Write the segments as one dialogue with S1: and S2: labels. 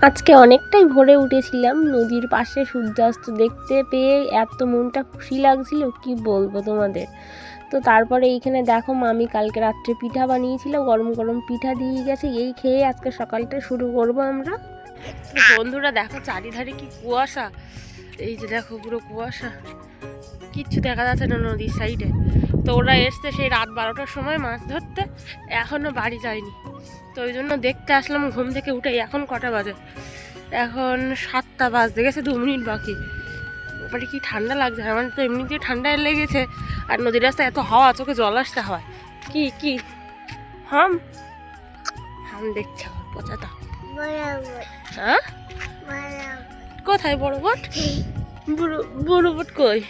S1: আজকে অনেকটাই ভোরে উঠেছিলাম, নদীর পাশে সূর্যাস্ত দেখতে পেয়ে এত মনটা খুশি লাগছিল কি বলবো তোমাদের। তো তারপরে এইখানে দেখো মামি কালকে রাত্রে পিঠা বানিয়েছিল, গরম গরম পিঠা দিয়ে গেছে, এই খেয়ে আজকে সকালটা শুরু করব আমরা। তো বন্ধুরা দেখো চারিধারে কি কুয়াশা, এই যে দেখো পুরো কুয়াশা, কিচ্ছু দেখা যাচ্ছে না নদীর সাইডে। তো ওরা এসছে সেই রাত 12টার সময় মাছ ধরতে, এখনও বাড়ি যায়নি। তো ওই জন্য দেখতে আসলাম ঘুম থেকে উঠে। এখন কটা বাজে? এখন 7টা বাজতে গেছে, 2 মিনিট বাকি। ওপরে কি ঠান্ডা লাগছে, আমার তো এমনিতেই ঠান্ডা লেগেছে, আর নদীর রাস্তায় এত হাওয়া, চোখে জল আসতে হয়। কি কি হাম হাম দেখছ পচাটা? হ্যাঁ, কোথায় বড় বট? বড় বট কই?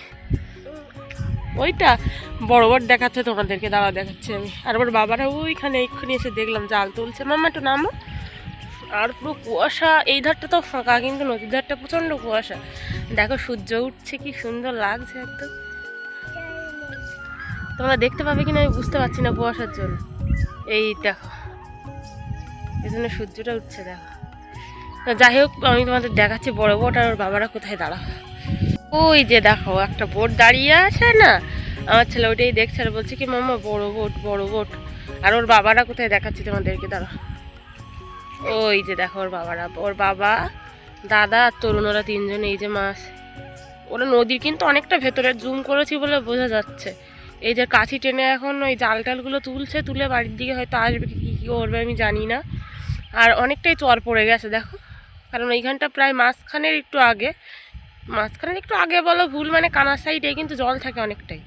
S1: ওইটা বড় বট দেখাচ্ছে তোমাদেরকে, দাঁড়া দেখাচ্ছে আমি। আর ওর বাবারা ওইখানে এক্ষুনি এসে দেখলাম জাল তুলছে। মামা একটু নামো। আর পুরো কুয়াশা, এই ধারটা তো ফাঁকা, কিন্তু নদীর ধারটা প্রচণ্ড কুয়াশা। দেখো সূর্য উঠছে, কি সুন্দর লাগছে একদম। তোমরা দেখতে পাবে কিনা আমি বুঝতে পারছি না কুয়াশার জন্য। এই দেখো, এই জন্য সূর্যটা উঠছে দেখো। তো যাই হোক, আমি তোমাদের দেখাচ্ছি বড় বোট আর ওর বাবারা কোথায় দাঁড়া। ওই যে দেখো একটা বোট দাঁড়িয়ে আছে না, আমার ছেলে ওইটাই দেখছে আর বলছে কি মাম্মা বড় বোট বড় বোট। আর ওর বাবারা কোথায় দেখাচ্ছি তোমাদেরকে, দাঁড়া। ওই যে দেখো ওর বাবারা, ওর বাবা, দাদা আর তরুণ, ওরা 3জন। এই যে মাছ, ওরা নদীর কিন্তু অনেকটা ভেতরে, জুম করেছি বলে বোঝা যাচ্ছে। এই যে কাছি টেনে এখন ওই জাল টালগুলো তুলছে, তুলে বাড়ির দিকে হয়তো আসবে, কী কী করবে আমি জানি না। আর অনেকটাই চর পড়ে গেছে দেখো, কারণ এইখানটা প্রায় মাঝখানের একটু আগে বলো ভুল, মানে কানার সাইডে কিন্তু জল থাকে অনেকটাই।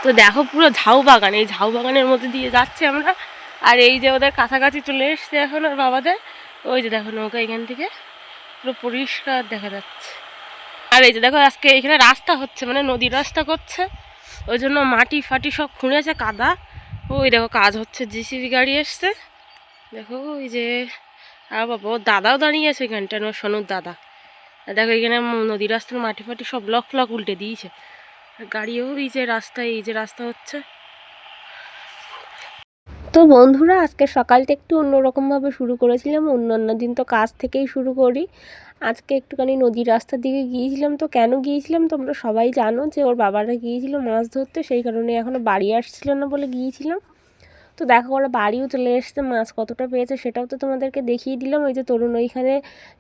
S1: তো দেখো পুরো ঝাউ বাগান, এই ঝাউ বাগানের মধ্যে দিয়ে যাচ্ছে আমরা। আর এই যে ওদের কাছাকাছি চলে এসছে এখন ওর বাবাদের। ওই যে দেখো নৌকা এখান থেকে পুরো পরিষ্কার দেখা যাচ্ছে। আর এই যে দেখো আজকে এখানে রাস্তা হচ্ছে, মানে নদীর রাস্তা করছে, ওই জন্য মাটি ফাটি সব খুঁড়েছে, কাদা। ওই দেখো কাজ হচ্ছে, জিসিবি গাড়ি এসছে দেখো। ওই যে আর বাবা ওর দাদাও দাঁড়িয়ে আছে এখানটা, সোনুর দাদা। দেখো এখানে নদীর রাস্তার মাটি ফাটি সব ব্লক ফ্লক উল্টে দিয়েছে। গাড়িও এই যে রাস্তা হচ্ছে। তো বন্ধুরা আজকে সকালটা একটু অন্যরকমভাবে শুরু করেছিলাম, অন্য দিন তো কাজ থেকেই শুরু করি। আজকে একটুখানি নদীর রাস্তার দিকে গিয়েছিলাম। তো কেন গিয়েছিলাম তোমরা সবাই জানো, যে ওর বাবারা গিয়েছিল মাছ ধরতে, সেই কারণে এখনও বাড়ি আসছিল না বলে গিয়েছিলাম। তো দেখো ওরা বাড়িও চলে এসছে, মাছ কতটা পেয়েছে সেটাও তো তোমাদেরকে দেখিয়ে দিলাম। ওই যে তরুণ ওইখানে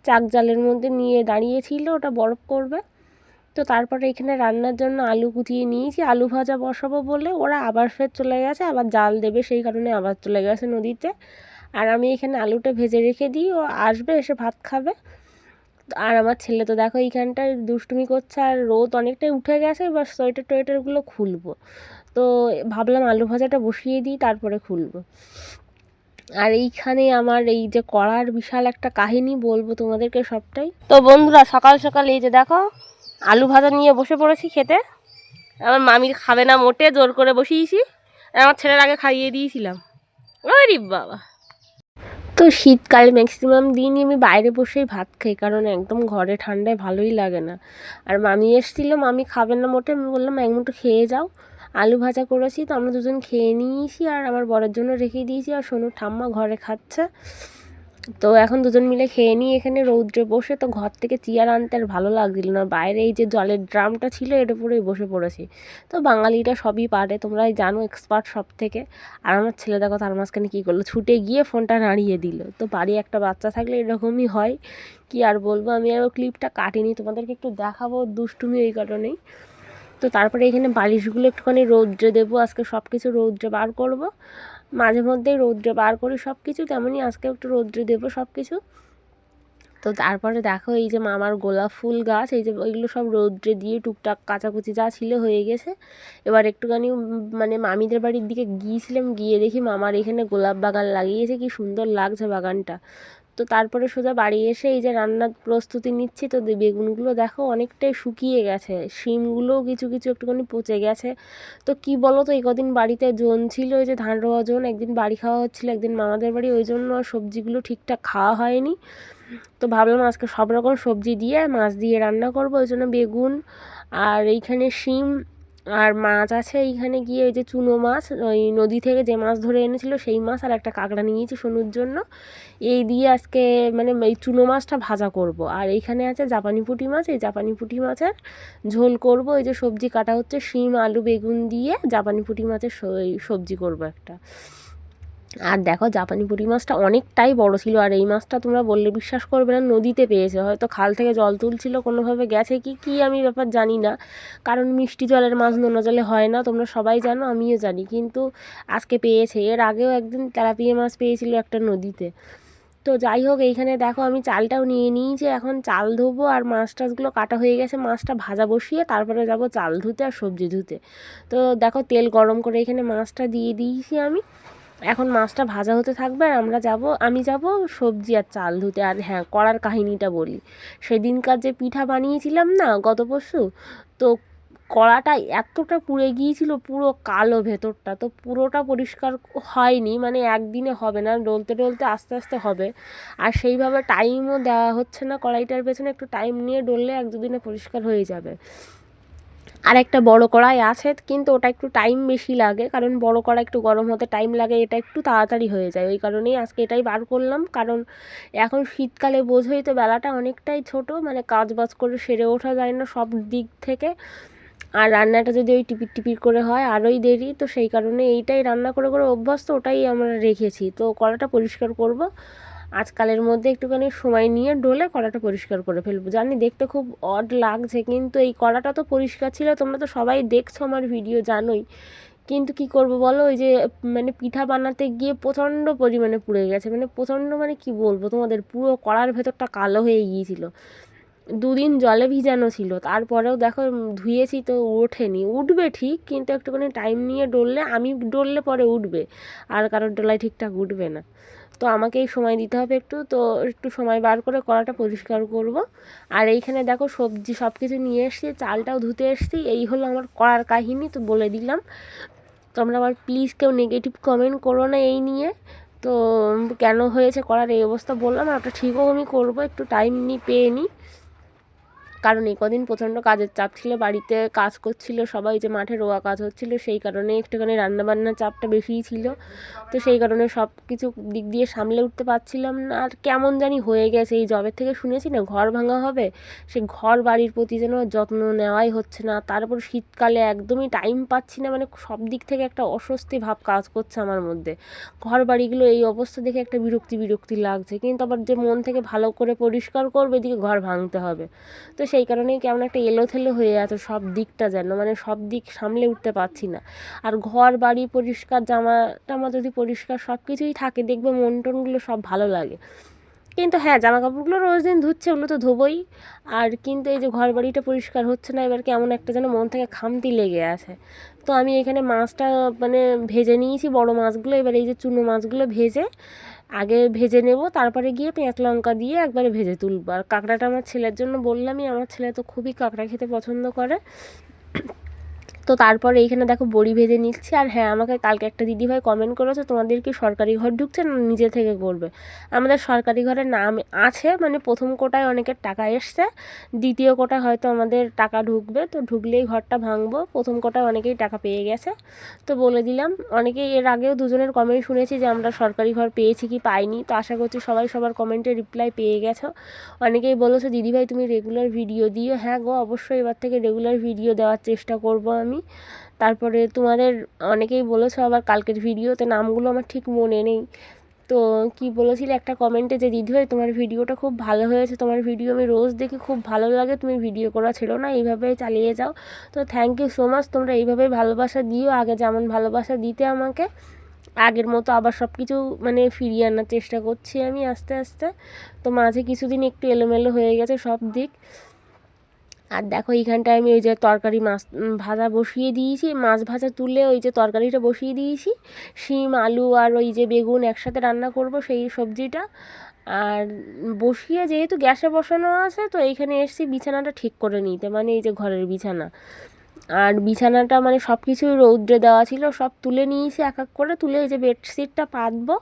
S1: চাক জালের মধ্যে নিয়ে দাঁড়িয়েছিল, ওটা বরফ করবে। তো তারপরে এখানে রান্নার জন্য আলু কুচিয়ে নিয়েছি, আলু ভাজা বসাবো বলে ওরা আবার ফের চলে গেছে, আবার জাল দেবে সেই কারণে আবার চলে গেছে নদীতে। আর আমি এখানে আলুটা ভেজে রেখে দিই, ও আসবে এসে ভাত খাবে। আর আমার ছেলে তো দেখো এইখানটায় দুষ্টুমি করছে, আর রোদ অনেকটাই উঠে গেছে, এবার সোয়েটার টোয়েটারগুলো খুলবো। তো ভাবলাম আলু ভাজাটা বসিয়ে দিই তারপরে খুলবো। আর এইখানে আমার এই যে কড়ার বিশাল একটা কাহিনী বলবো তোমাদেরকে সবটাই। তো বন্ধুরা সকাল সকাল এই যে দেখো আলু ভাজা নিয়ে বসে পড়েছি খেতে। আমার মামি খাবে না মোটে, জোর করে বসিয়েছি। আমার ছেলের আগে খাইয়ে দিয়েছিলাম। ওরে বাবা। তো শীতকালে ম্যাক্সিমাম দিনই আমি বাইরে বসেই ভাত খাই, কারণ একদম ঘরে ঠান্ডায় ভালোই লাগে না। আর মামি এসেছিলো, মামি খাবে না মোটে, আমি বললাম এক মুঠো খেয়ে যাও। আলু ভাজা করেছি, তো আমরা দুজন খেয়ে নিয়েছি, আর আমার বরের জন্য রেখে দিয়েছি, আর সোনুর ঠাম্মা ঘরে খাচ্ছে। তো এখন দুজন মিলে খেয়ে নিই এখানে রৌদ্রে বসে। তো ঘর থেকে চেয়ার আনতে আর ভালো লাগছিল না, বাইরে এই যে জলের ড্রামটা ছিল এর উপরেই বসে পড়েছি। তো বাঙালিরা সবই পারে, তোমরাই জানো, এক্সপার্ট সব থেকে। আর আমার ছেলে দেখো তার মাঝখানে কী করলো, ছুটে গিয়ে ফোনটা নাড়িয়ে দিল। তো বাড়ি একটা বাচ্চা থাকলে এরকমই হয়, কি আর বলবো। আমি আর ক্লিপটা কাটিনি, তোমাদেরকে একটু দেখাবো দুষ্টুমি এই কারণেই। তো তারপরে এখানে বালিশগুলো একটুখানি রৌদ্রে দেবো, আজকে সব কিছু রৌদ্রে বার করব। মাঝে মধ্যেই রৌদ্রে বার করি সব কিছু, তেমনই আজকে একটু রৌদ্রে দেবো সব কিছু। তো তারপরে দেখো এই যে মামার গোলাপ ফুল গাছ, এই যে ওইগুলো সব রৌদ্রে দিয়ে টুকটাক কাচাকুচি যা ছিল হয়ে গেছে। এবার একটুখানি মানে মামিদের বাড়ির দিকে গিয়েছিলাম, গিয়ে দেখি মামার এখানে গোলাপ বাগান লাগিয়েছে, কি সুন্দর লাগছে বাগানটা। তো তারপরে সোজা বাড়ি এসে এই যে রান্নার প্রস্তুতি নিচ্ছি। তো বেগুনগুলো দেখো অনেকটাই শুকিয়ে গেছে, শিমগুলোও কিছু কিছু একটুখানি পচে গেছে। তো কি বলো তো, এই কদিন বাড়িতে জোন ছিল, ওই যে ধান রোয়া জোন, একদিন বাড়ি খাওয়া হচ্ছিলো একদিন মামাদের বাড়ি, ওই জন্য আর সবজিগুলো ঠিকঠাক খাওয়া হয়নি। তো ভাবলাম আজকে সব রকম সবজি দিয়ে মাছ দিয়ে রান্না করবো, ওই জন্য বেগুন আর এইখানে শিম আর মাছ আছে। এইখানে গিয়ে ওই যে চুনো মাছ, ওই নদী থেকে যে মাছ ধরে এনেছিল সেই মাছ, আর একটা কাঁকড়া নিয়েছি সোনুর জন্য। এই দিয়ে আজকে মানে এই চুনো মাছটা ভাজা করব। আর এইখানে আছে জাপানি পুঁটি মাছ, এই জাপানি পুঁটি মাছের ঝোল করব। এই যে সবজি কাটা হচ্ছে, শিম আলু বেগুন দিয়ে জাপানি পুঁটি মাছের সবজি করব একটা। আর দেখো জাপানি পুঁটি মাছটা অনেকটাই বড় ছিল, আর এই মাছটা তোমরা বললে বিশ্বাস করবে না, নদীতে পেয়েছে, হয়তো খাল থেকে জল তুলছিল কোনোভাবে গেছে কি কি আমি ব্যাপার জানি না, কারণ মিষ্টি জলের মাছ নোনা জলে হয় না, তোমরা সবাই জানো আমিও জানি, কিন্তু আজকে পেয়েছে। এর আগেও একদিন তেলাপিয়া মাছ পেয়েছিল একটা নদীতে। তো যাই হোক, এইখানে দেখো আমি চালটাও নিয়ে নিয়েছি, এখন চাল ধোবো, আর মাছ টাছগুলো কাটা হয়ে গেছে, মাছটা ভাজা বসিয়ে তারপরে যাব চাল ধুতে আর সবজি ধুতে। তো দেখো তেল গরম করে এখানে মাছটা দিয়ে দিয়েছি আমি, এখন মাছটা ভাজা হতে থাকবে, আর আমি যাব সবজি আর চাল ধুতে। আর হ্যাঁ, কড়ার কাহিনিটা বলি, সেদিনকার যে পিঠা বানিয়েছিলাম না গত পরশু, তো কড়াটা এতটা পুড়ে গিয়েছিল, পুরো কালো ভেতরটা, তো পুরোটা পরিষ্কার হয়নি, মানে একদিনে হবে না, ডলতে ডলতে আস্তে আস্তে হবে। আর সেইভাবে টাইমও দেওয়া হচ্ছে না, কড়াইটার পেছনে একটু টাইম নিয়ে ডললে এক দুদিনে পরিষ্কার হয়ে যাবে। আর একটা বড় কড়াই আছে, কিন্তু ওটা একটু টাইম বেশি লাগে, কারণ বড় কড়াই একটু গরম হতে টাইম লাগে, এটা একটু তাড়াতাড়ি হয়ে যায়, ওই কারণেই আজকে এটাই বার করলাম। কারণ এখন শীতকালে বোঝোই তো, বেলাটা অনেকটাই ছোট, মানে কাজ বাজ করে সেরে ওঠা যায় না সব দিক থেকে, আর রান্নাটা যদি ওই টিপির টিপির করে হয় আরোই দেরি, তো সেই কারণে এইটাই রান্না করে করে অভ্যস্ত, ওটাই আমরা রেখেছি। তো কড়াটা পরিষ্কার করব আজকালের মধ্যে, একটুখানি সময় নিয়ে ডলে কড়াটা পরিষ্কার করে ফেলবো। জানি দেখতে খুব অড লাগছে, কিন্তু এই কড়াটা তো পরিষ্কার ছিল, তোমরা তো সবাই দেখছো আমার ভিডিও, জানোই। কিন্তু কি করব বলো, ওই যে মানে পিঠা বানাতে গিয়ে প্রচণ্ড পরিমাণে পুড়ে গেছে, মানে প্রচণ্ড, মানে কি বলবো তোমাদের, পুরো কড়ার ভেতরটা কালো হয়ে গিয়েছিল। দুদিন জলে ভিজানো ছিল, তারপরেও দেখো ধুয়েছি তো ওঠেনি, উঠবে ঠিক, কিন্তু একটুখানি টাইম নিয়ে ডললে, আমি ডললে পরে উঠবে, আর কারোর ডলায় ঠিকঠাক উঠবে না। তো আমাকেই সময় দিতে হবে একটু, তো একটু সময় বার করে কড়াটা পরিষ্কার করব। আর এইখানে দেখো সবজি সব কিছু নিয়ে এসেছি, চালটাও ধুতে এসেছি, এই হলো আমার কড়ার কাহিনী, তো বলে দিলাম। তোমরা আবার প্লিজ কেউ নেগেটিভ কমেন্ট করো না এই নিয়ে। তো কেন হয়েছে করার এই অবস্থা বললাম, আর ওটা ঠিকও আমি করবো, একটু টাইম পেয়ে নিই, কারণ এই কদিন প্রচণ্ড কাজের চাপ ছিল, বাড়িতে কাজ করছিল সবাই, যে মাঠে রোয়া কাজ হচ্ছিল, সেই কারণে একটুখানি রান্নাবান্নার চাপটা বেশিই ছিল, তো সেই কারণে সব কিছু দিক দিয়ে সামলে উঠতে পারছিলাম না। আর কেমন জানি হয়ে গেছে, এই জবের থেকে শুনেছি না ঘর ভাঙা হবে, সে ঘর বাড়ির প্রতি যেন যত্ন নেওয়াই হচ্ছে না, তারপর শীতকালে একদমই টাইম পাচ্ছি না, মানে সব দিক থেকে একটা অস্বস্তি ভাব কাজ করছে আমার মধ্যে। ঘর বাড়িগুলো এই অবস্থা দেখে একটা বিরক্তি বিরক্তি লাগছে, কিন্তু আবার যে মন থেকে ভালো করে পরিষ্কার করবে, এদিকে ঘর ভাঙতে হবে, তো সেই কারণেই কেমন একটা এলোথেলো হয়ে আছে সব দিকটা, যেন মানে সব দিক সামলে উঠতে পারছি না। আর ঘর বাড়ি পরিষ্কার, জামা টামা যদি পরিষ্কার সব কিছুই থাকে, দেখবে মন টনগুলো সব ভালো লাগে। কিন্তু হ্যাঁ, জামা কাপড়গুলো রোজ দিন ধুচ্ছে, ওগুলো তো ধোবই, আর কিন্তু এই যে ঘর বাড়িটা পরিষ্কার হচ্ছে না, এবার কেমন একটা যেন মন থেকে খামতি লেগে আছে। তো আমি এখানে মাছটা মানে ভেজে নিয়েছি, বড় মাছগুলো, এবার এই যে চুনো মাছগুলো ভেজে আগে ভেজে নেব, তারপরে গিয়ে পেঁয়াজ লঙ্কা দিয়ে একবারে ভেজে তুলব। আর কাঁকড়াটা আমার ছেলের জন্য বললামই, আমার ছেলে তো খুবই কাঁকড়া খেতে পছন্দ করে। তো তারপরে এইখানে দেখো বড়ি ভেজে নিচ্ছি। আর হ্যাঁ, আমাকে কালকে একটা দিদিভাই কমেন্ট করেছে, তোমাদের কি সরকারি ঘর ঢুকছে না নিজে থেকে করবে? আমাদের সরকারি ঘরের নাম আছে, মানে প্রথম কোটায় অনেকের টাকা এসছে, দ্বিতীয় কোটায় হয়তো আমাদের টাকা ঢুকবে, তো ঢুকলেই ঘরটা ভাঙবো। প্রথম কোটায় অনেকেই টাকা পেয়ে গেছে, তো বলে দিলাম। অনেকেই এর আগেও দুজনের কমেন্ট শুনেছি যে আমরা সরকারি ঘর পেয়েছি কি পাইনি, তো আশা করছি সবাই সবার কমেন্টে রিপ্লাই পেয়ে গেছো। অনেকেই বলেছো দিদিভাই তুমি রেগুলার ভিডিও দিও, হ্যাঁ গো অবশ্যই এবার থেকে রেগুলার ভিডিও দেওয়ার চেষ্টা করব আমি। তারপরে তোমাদের অনেকেই বলেছো আবার কালকের ভিডিওতে, নামগুলো আমার ঠিক মনে নেই, তো কি বলেছিলে একটা কমেন্টে যে দিদিভাই তোমার ভিডিওটা খুব ভালো হয়েছে, তোমার ভিডিও আমি রোজ দেখি, খুব ভালো লাগে, তুমি ভিডিও করা ছেড়ো না, এইভাবেই চালিয়ে যাও। তো থ্যাংক ইউ সো মাচ, তোমরা এইভাবেই ভালোবাসা দিও, আগে যেমন ভালোবাসা দিতে আমাকে, আগের মতো আবার সব কিছু মানে ফিরিয়ে আনার চেষ্টা করছি আমি আস্তে আস্তে। তো মাঝে কিছুদিন একটু এলোমেলো হয়ে গেছে সব দিক। আর দেখো এইখানটায় আমি ওই যে তরকারি মাছ ভাজা বসিয়ে দিয়েছি, মাছ ভাজা তুলে ওই যে তরকারিটা বসিয়ে দিয়েছি, শিম আলু আর ওই যে বেগুন একসাথে রান্না করব সেই সবজিটা। আর বসিয়ে যেহেতু গ্যাসে বসানো আছে, তো এইখানে এসেছি বিছানাটা ঠিক করে নিতে, মানে এই যে ঘরের বিছানা, আর বিছানাটা মানে সব কিছুই রৌদ্রে দেওয়া ছিল, সব তুলে নিয়েছি এক এক করে, তুলে এই যে বেডশিটটা পাতবো,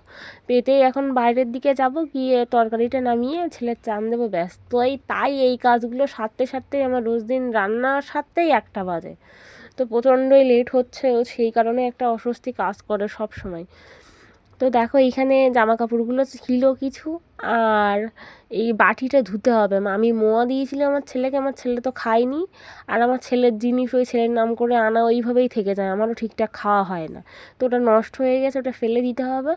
S1: পেতেই এখন বাইরের দিকে যাব, গিয়ে তরকারিটা নামিয়ে ছেলের চান দেবো, ব্যাস। তো তাই এই কাজগুলো সারতে সারতেই আমার রোজ দিন রান্না সারতেই 1টা বাজে। তো প্রচণ্ডই লেট হচ্ছে, ও সেই কারণে একটা অস্বস্তি কাজ করে সব সময়। তো দেখো এইখানে জামা কাপড়গুলো ছিল কিছু, আর এই বাটিটা ধুতে হবে। আমি মোয়া দিয়েছিলাম আমার ছেলেকে, আমার ছেলে তো খায়নি, আর আমার ছেলের জিনিস ওই ছেলের নাম করে আনা ওইভাবেই থেকে যায়, আমারও ঠিকঠাক খাওয়া হয় না। তো ওটা নষ্ট হয়ে গেছে, ওটা ফেলে দিতে হবে।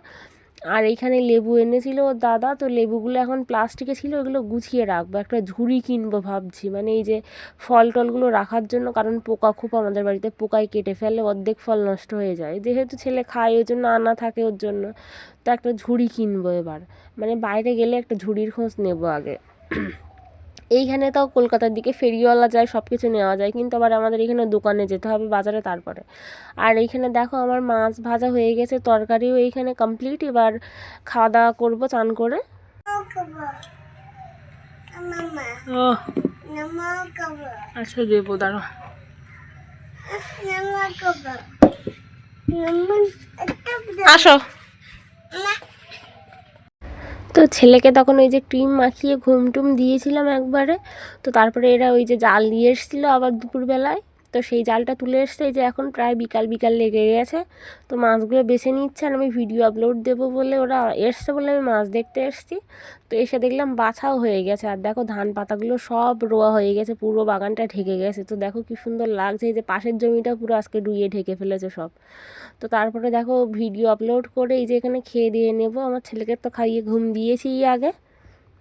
S1: আর এইখানে লেবু এনেছিল ওর দাদা, তো লেবুগুলো এখন প্লাস্টিকে ছিল, ওগুলো গুছিয়ে রাখবো, একটা ঝুড়ি কিনবো ভাবছি, মানে এই যে ফল টলগুলো রাখার জন্য, কারণ পোকা খুব আমাদের বাড়িতে, পোকায় কেটে ফেলে, অর্ধেক ফল নষ্ট হয়ে যায়, যেহেতু ছেলে খায় ওই জন্য আনা থাকে ওর জন্য। তো একটা ঝুড়ি কিনবো এবার, মানে বাইরে গেলে একটা ঝুড়ির খোঁজ নেবো আগে। এইখানে তাও কলকাতার দিকে ফেরিওয়ালা যায়, সব কিছু নেওয়া যায়, কিন্তু আবার আমাদের এখানে দোকানে যেতে হবে বাজারে তারপরে। আর এইখানে দেখো আমার মাছ ভাজা হয়ে গেছে, তরকারিও এইখানে কমপ্লিট। এবার খাওয়া দাওয়া করবো চান করে। ও আচ্ছা দেবো, দাঁড়া। আসো। তো ছেলেকে তখন ওই যে ক্রিম মাখিয়ে ঘুম টুম দিয়েছিলাম একবারে। তো তারপরে এরা ওই যে জাল দিয়ে এসেছিলো আবার দুপুরবেলায়, তো সেই জালটা তুলে এসছে, এই যে এখন প্রায় বিকাল বিকাল লেগে গেছে। তো মাছগুলো বেছে নিচ্ছে, আর আমি ভিডিও আপলোড দেবো বলে ওরা এসছে বলে আমি মাছ দেখতে এসেছি। তো এসে দেখলাম বাছাও হয়ে গেছে, আর দেখো ধান পাতাগুলো সব রোয়া হয়ে গেছে, পুরো বাগানটা ঢেকে গেছে। তো দেখো কি সুন্দর লাগছে, এই যে পাশের জমিটা পুরো আজকে ডুইয়ে ঢেকে ফেলেছে সব। তো তারপরে দেখো ভিডিও আপলোড করে এই যে এখানে খেয়ে দিয়ে নেবো, আমার ছেলেকে তো খাইয়ে ঘুম দিয়েছি আগে।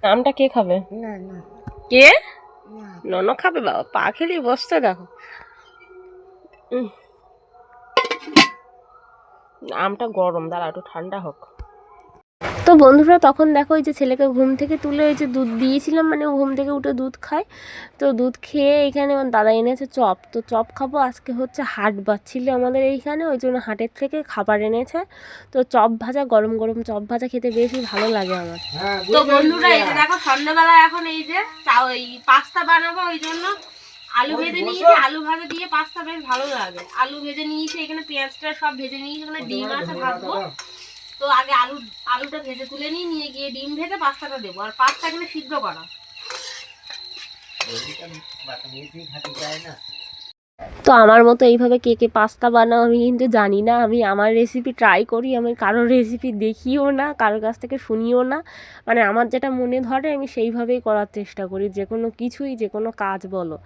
S1: আমটা কে খাবে? কে? নন খাবে? বাবা পা খেলি বসতে দেখো। আমটা গরম, দাঁড়া একটু ঠান্ডা হোক। তো বন্ধুরা তখন দেখো এই যে ছেলেকে ঘুম থেকে তুলে এই যে দুধ দিয়েছিলাম, মানে ও ঘুম থেকে উঠে দুধ খায়। তো দুধ খেয়ে এখানে আমার দাদা এনেছে চপ, তো চপ খাবো। আজকে হচ্ছে হাট বাজছিল আমাদের এইখানে, ওই জন্য হাটের থেকে খাবার এনেছে। তো চপ ভাজা, গরম গরম চপ ভাজা খেতে বেশি ভালো লাগে আমার। তো বন্ধুরা এই যে দেখো সন্ধ্যাবেলা এখন এই যে ওই পাস্তা বানাবো, ওই জন্য আলু ভেজে নিয়েছি, আলু ভাজা দিয়ে পাস্তা বেশ ভালো লাগে। আলু ভেজে নিয়েছি, এখানে পেঁয়াজটা সব ভেজে নিয়েছি, এখানে ডিম আছে ভাজবো। তো আগে আলুটা ভেজে তুলে নিয়ে গিয়ে ডিম ভেজে পাস্তাটা দেবো, আর পাস্তা এখানে সিদ্ধ করা। তো আমার মতো এইভাবে কে কে পাস্তা বানাও আমি কিন্তু জানি না, আমি আমার রেসিপি ট্রাই করি, আমি কারোর রেসিপি দেখিও না, কারোর কাছ থেকে শুনিও না, মানে আমার যেটা মনে ধরে আমি সেইভাবেই করার চেষ্টা করি, যে কোনো কিছুই, যে কোনো কাজ বলো।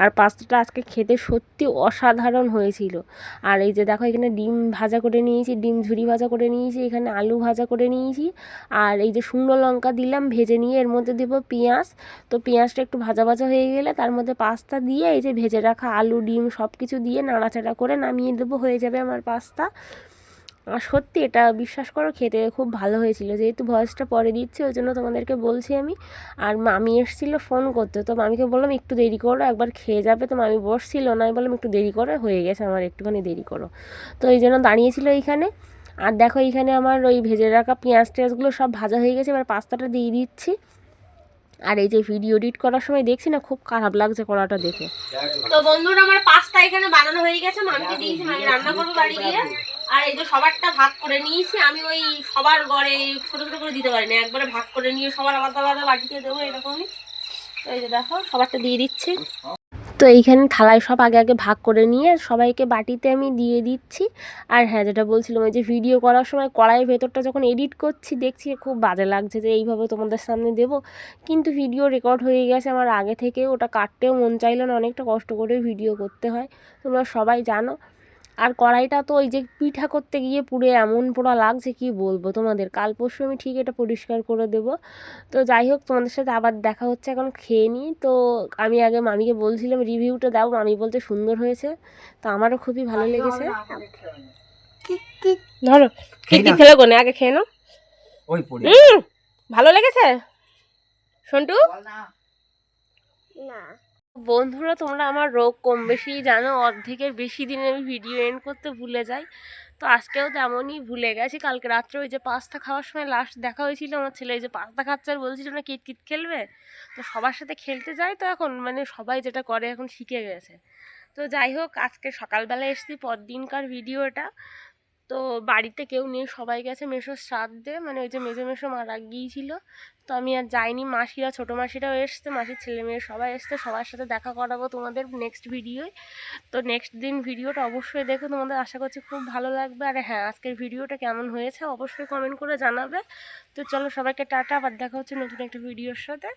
S1: আর পাস্তাটা আজকে খেতে সত্যি অসাধারণ হয়েছিল। আর এই যে দেখো এখানে ডিম ভাজা করে নিয়েছি, ডিম ঝুরি ভাজা করে নিয়েছি, এখানে আলু ভাজা করে নিয়েছি, আর এই যে শুকনো লঙ্কা দিলাম ভেজে নিয়ে, এর মধ্যে দেবো পেঁয়াজ। তো পেঁয়াজটা একটু ভাজা ভাজা হয়ে গেলে তার মধ্যে পাস্তা দিয়ে এই যে ভেজে রাখা আলু ডিম সব কিছু দিয়ে নাড়াচাড়া করে নামিয়ে দেবো, হয়ে যাবে আমার পাস্তা। আর সত্যি এটা বিশ্বাস করো খেতে খুব ভালো হয়েছিল, যেহেতু ভয়েসটা পরে দিচ্ছি ওই জন্য তোমাদেরকে বলছি আমি। আর মামি এসেছিলো ফোন করতে, তো মামিকে বললাম একটু দেরি করো, একবার খেয়ে যাবে। তো মামি বসছিল না, আমি বললাম একটু দেরি করে, হয়ে গেছে আমার, একটুখানি দেরি করো। তো এই জন্য দাঁড়িয়েছিল এইখানে। আর দেখো এইখানে আমার ওই ভেজে রাখা পেঁয়াজ টেয়াজগুলো সব ভাজা হয়ে গেছে, এবার পাস্তাটা দিয়ে দিচ্ছি। আর এই যে ভিডিও এডিট করার সময় দেখছি না, খুব খারাপ লাগছে কড়াটা দেখে। তো বন্ধুরা আমার পাস্তা এখানে বানানো হয়ে গেছে, মামিকে দিয়েছি, মামি রান্না করবো বাড়ি গিয়ে। আর এই যে সবারটা ভাগ করে নিয়েছি আমি, ওই সবার গড়ে ছোট ছোট করে দিতে পারি না, একবারে ভাগ করে নিয়ে সবার আলাদা আলাদা বাটিতে দেবো এরকমই। তো এই যে দেখো সবারটা দিয়ে দিচ্ছি। তো এইখানে থালায় সব আগে আগে ভাগ করে নিয়ে সবাইকে বাটিতে আমি দিয়ে দিচ্ছি। আর হ্যাঁ, যেটা বলছিলাম, ওই যে ভিডিও করার সময় কড়াইয়ের ভেতরটা যখন এডিট করছি দেখছি খুব বাজে লাগছে যে এইভাবে তোমাদের সামনে দেবো, কিন্তু ভিডিও রেকর্ড হয়ে গেছে আমার আগে থেকে, ওটা কাটতেও মন চাইলো না, অনেকটা কষ্ট করে ভিডিও করতে হয়, তোমরা সবাই জানো। আর কড়াইটা তো ওই যে পিঠা করতে গিয়ে পুড়ে এমন পোড়া লাগছে কি বলবো তোমাদের, কাল পরশু আমি ঠিক এটা পরিষ্কার করে দেবো। তো যাই হোক, তোমাদের সাথে আবার দেখা হচ্ছে, এখন খেয়ে নিই। তো আমি আগে মামিকে বলছিলাম রিভিউটা দাও, মামি বলতে সুন্দর হয়েছে, তো আমারও খুবই ভালো লেগেছে। ধরো কি খেলে গোনে, আগে খেয়ে নাও। ভালো লেগেছে সন্টু? না বন্ধুরা, তোমরা আমার রোগ কম বেশি জানো, অর্ধেকের বেশি দিনে আমি ভিডিও এন্ড করতে ভুলে যাই। তো আজকেও তেমনই ভুলে গেছি। কালকে রাত্রে ওই যে পাস্তা খাওয়ার সময় লাস্ট দেখা হয়েছিল, আমার ছেলে এই যে পাস্তা খাচ্ছে আর বলছিল না কিতকিত খেলবে, তো সবার সাথে খেলতে যায়, তো এখন মানে সবাই যেটা করে এখন শিখে গেছে, তো যাই হোক, আজকে সকালবেলা এসেছি পরদিনকার ভিডিওটা। তো বাড়িতে কেউ নেই, সবাই গেছে মেসোর শ্রাদ্ধে, মানে ওই যে মেজো মেসো মারা গিয়েছিল। তো আমি আর যাইনি, মাসিরা ছোটো মাসিরাও এসছে, মাসির ছেলে মেয়ে সবাই এসছে, সবার সাথে দেখা করাবো তোমাদের নেক্সট ভিডিওয়। তো নেক্সট দিন ভিডিওটা অবশ্যই দেখো, তোমাদের আশা করছি খুব ভালো লাগবে। আর হ্যাঁ, আজকের ভিডিওটা কেমন হয়েছে অবশ্যই কমেন্ট করে জানাবে। তো চলো সবাইকে টাটা, আবার দেখা হচ্ছে নতুন একটা ভিডিওর সাথে।